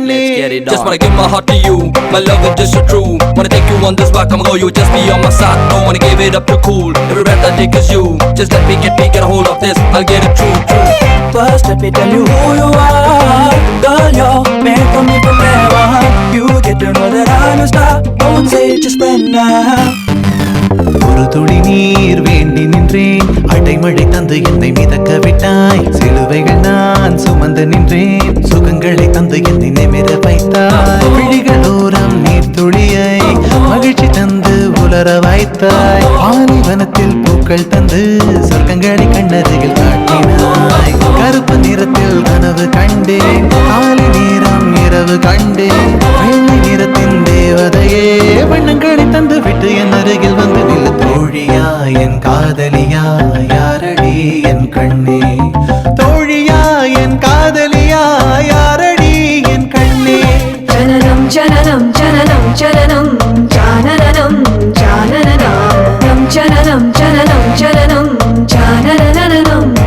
கண்ணே. Just wanna give my heart to you, my love is just so true. Wanna take you on this walk, I'ma go, you just be on my side. Don't wanna give it up too cool, every breath I take is you. Just let me get a hold of this, I'll get it true. First let me tell you who you are. Girl, you're made for me forever. You get to know that I'm a star. Don't say it, just spread now. ஒரு துளி நீர் வேண்டி நின்றேன், அடைமழை தந்து என்னை மிதக்க விட்டாய். சிலுவைகள் நான் சுமந்து நின்றேன், சுகங்களை தந்து என்னை நிமிர வைத்தாய். விழிகள் தூரம் நீர் துளியை மகிழ்ச்சி தந்து உலர வைத்தாய். பாலைவனத்தில் பூக்கள் தந்து சொர்க்கங்களை கண்ணருகில் காட்டினாய். கருப்பு நிறத்தில் கனவு கண்டேன், காலை நேரம் இரவு கண்டேன். வெள்ளை நிறத்தின் தேவதையே வண்ணங்களை தந்து விட்டு என் அருகில் வந்து நில்லு. தோழியா என் காதலியா யாரடி என் கண்ணே. தோழியா என் காதலியா யாரடி என் கண்ணே. ஜனனம் ஜனனம் ஜனனம் ஜனனம் ஜானனம் ஜானனம் ஜனனம் ஜனனம் ஜனனம் ஜானனம்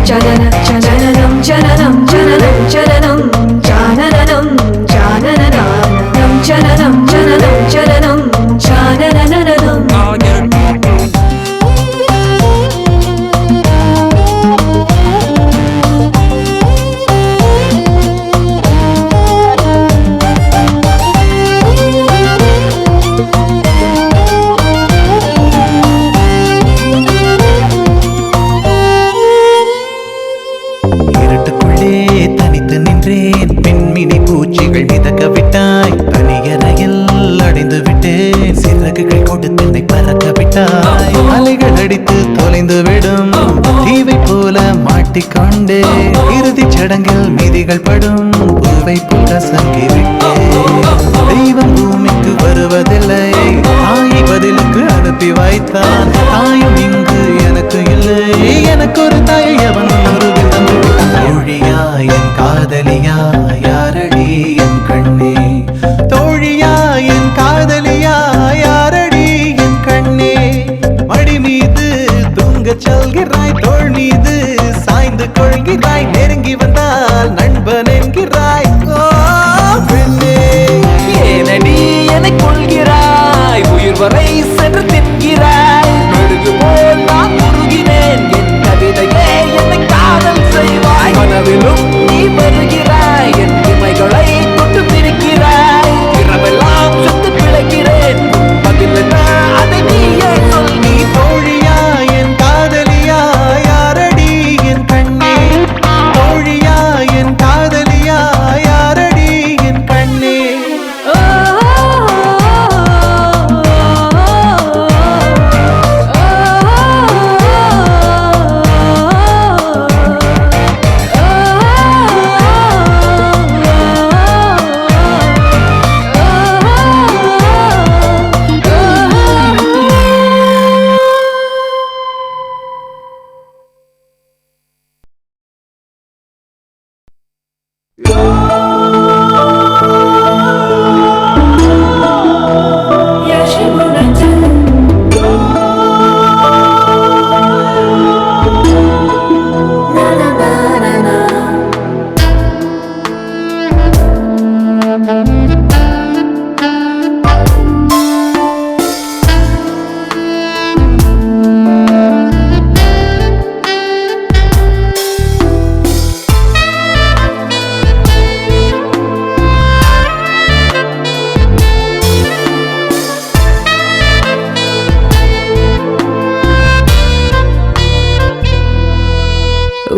ஜனன ஜனனம் ஜனனம் ஜனனம் ஜனனம் ஜானனம் ஜானனம் ஜனனம் ஜனனம் ஜனனம் ஜானனம். இருட்டுக்குள்ளே தனித்து நின்றேன், பெண்மினி பூச்சிகள் மிதக்க விட்டாய். தனியறையில் அடைந்து விட்டேன், சிறகுகள் கொடுத்து என்னை பறக்க விட்டாய். அலைகள் அடித்து தொலைந்து விடும் தீவை போல மாட்டிக்கொண்டே. இறுதிச் சடங்கில் மீதிகள் படும் பூவை போல சங்கி விட்டேன். தெய்வம் பூமிக்கு வருவதில்லை, தாயை பதிலுக்கு அனுப்பி வைத்தான். தாயும் இங்கு எனக்கு இல்லை, எனக்கு ஒரு தாயை அவன் உருவில் தந்து விட்டான். தோழியா என் காதலியா யாரடி என் கண்ணே. தோழியா என் காதலியா யாரடி என் கண்ணே. மடி மீது தூங்கச் சொல்கிறாய், தோள் மீது சாய்ந்து கொள்கிறாய். நெருங்கி வந்தால் நண்பன் என்கிறாய். ஓ பெண்ணே, ஏனடி என்னை கொள்கிறாய், உயிர் வரை சென்று தின்கிறாய். மெழுகு போல் நான் உருகினேன், என் கவிதையே என்னை காதல் செய்வாய். கனவிலும் நீ வருகிறாய், என் இமைகளை தொட்டு பிரிக்கிறாய். இரவெல்லாம் சுத்து பிழைக்கிறேன், பதில் என்ன அதை நீயே சொல். நீ தோழியா என் காதலியா யாரடி என் கண்ணே. தோழியா என் காதலியா யாரடி என் கண்ணே.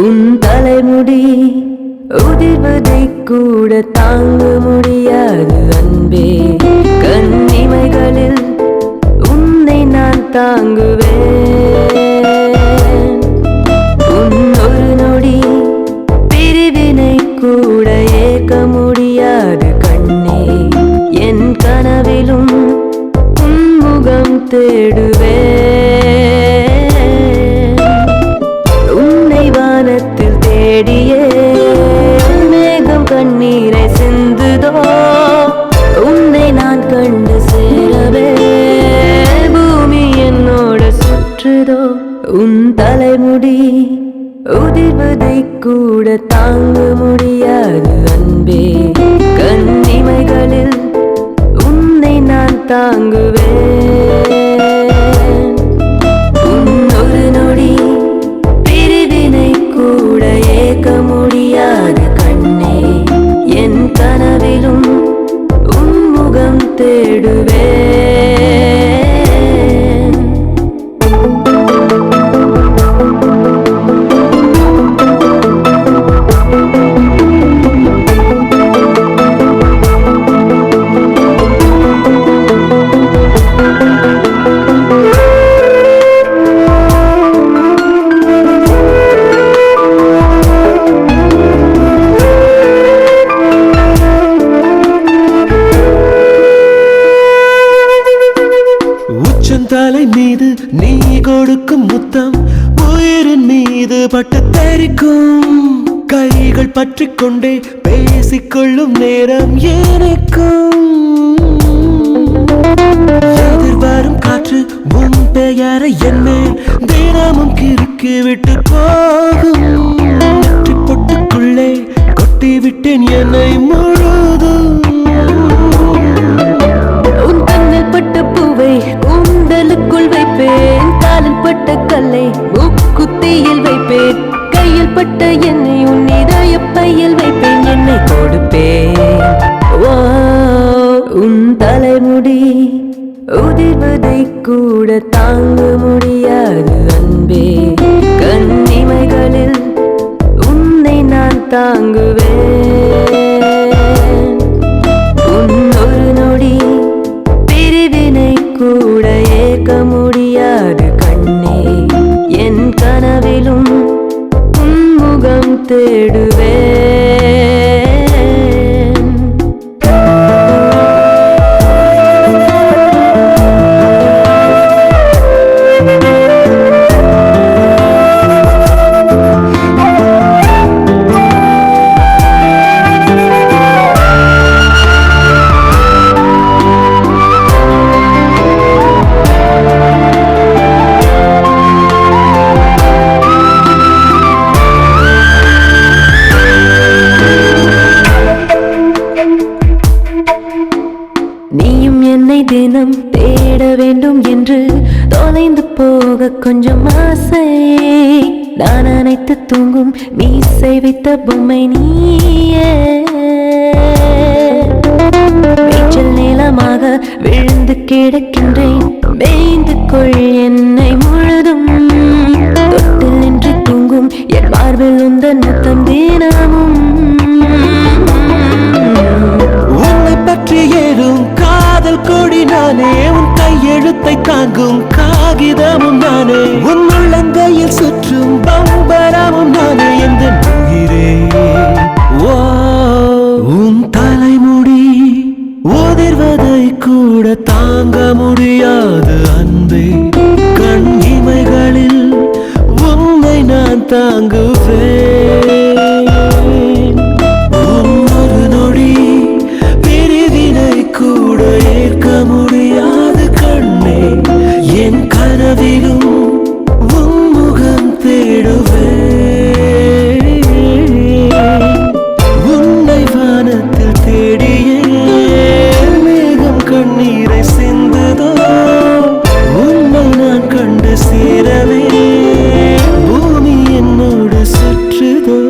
உன் தலைமுடி உதிர்வதை கூட தாங்க முடியாது அன்பே. கண்ணிமைகளில் உன்னை நான் தாங்குவேன். உன் ஒரு நொடி பிரிவினை கூட ஏற்க முடியாது கண்ணே. என் கனவிலும் உன் முகம் தேடுவேன். வானத்தில் தேடியே மேகம் கண்ணீரை சிந்துதோ. உன்னை நான் கண்டு சேரவே பூமி என்னோட சுற்றுதோ. உன் தலைமுடி உதிர்வதை கூட தாங்க முடியாது அன்பே. கண்ணிமை தாங்குவேன் ஒரு நொடி பிரிவினை கூட ஏற்க முடியாது கண்ணே என் கனவிலும் உன்முகம் தேடுவேன் தலை மீது நீ கொடுக்கும் முத்தம் உயிரின் மீது பட்டு தெரிக்கும் கைகள் பற்றி கொண்டே பேசிக்கொள்ளும் நேரம் எனக்கும் எதிர்வரும் காற்று உன் பெயரை என்னை தினமும் கிறுக்கி விட்டு போகும் நெற்றி பொட்டுக்குள்ளே கொட்டி விட்டேன் என்னை முழுதும் உன் கண்ணில் பட்ட பூவை உண்டலுக்குள் வைப்பேன் காலில் பட்ட கல்லை முக்குத்தியில் வைப்பேன் கையில் பட்ட எண்ணெய் உன் இதய பையில் வைப்பேன் என்னை கொடுப்பேன் உன் தலைமுடி உதிர்வதை கூட தாங்க முடியாது அன்பே கண்ணிமைகளில் உன்னை நான் தாங்குவேன் ஒரு நொடி பிரிவினை கூட ஏற்க முடியாது கண்ணே என் கனவிலும் உன்முகம் தேடுவேன் நீயும் என்னை தினம் தேட வேண்டும் என்று தொலைந்து போக கொஞ்சம் ஆசை நான் அனைத்து தூங்கும் மீசை வைத்த பொம்மை நீயே வீச்சல் நீளமாக விழுந்து கிடக்கின்றேன் மேய்ந்து கொள் என்னை முழுதும் தொட்டில் நின்று தூங்கும் என் மார்பில் உந்தன் முத்தம் தினமும் உன்னை பற்றி ஏறும் காதல் கொடி நானே உன் கையெழுத்தை தாங்கும் காகிதமும் நானே உன் உள்ளங்கையில் சுற்றும் பம்பரமும் நானே எந்த உயிரே உன் தலைமுடி உதிர்வதை கூட தாங்க முடியாது அன்பே கண் இமைகளில் உன்னை நான் தாங்குவேன் ஒரு நொடி பிரிவினை கூட ஏற்க முடியாது கண்ணே என் கனவிலும் உன்முகம் தேடுவேன் உன்னை வானத்தில் தேடியே மேகம் கண்ணீரை சிந்துதோ உன்னை நான் கண்டு சேரவே பூமி என்னோடு சுற்றுதோ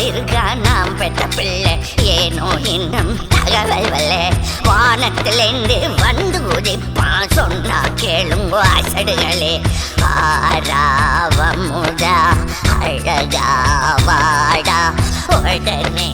இருக்கா நாம் பெற்ற பிள்ளை ஏனோ இன்னும் தகவல் வல்ல வானத்திலிருந்து வந்து குதிப்பான் சொன்னா கேளுங்க அசடுகளே ஆராவமுதா அழகா வாடா உடனே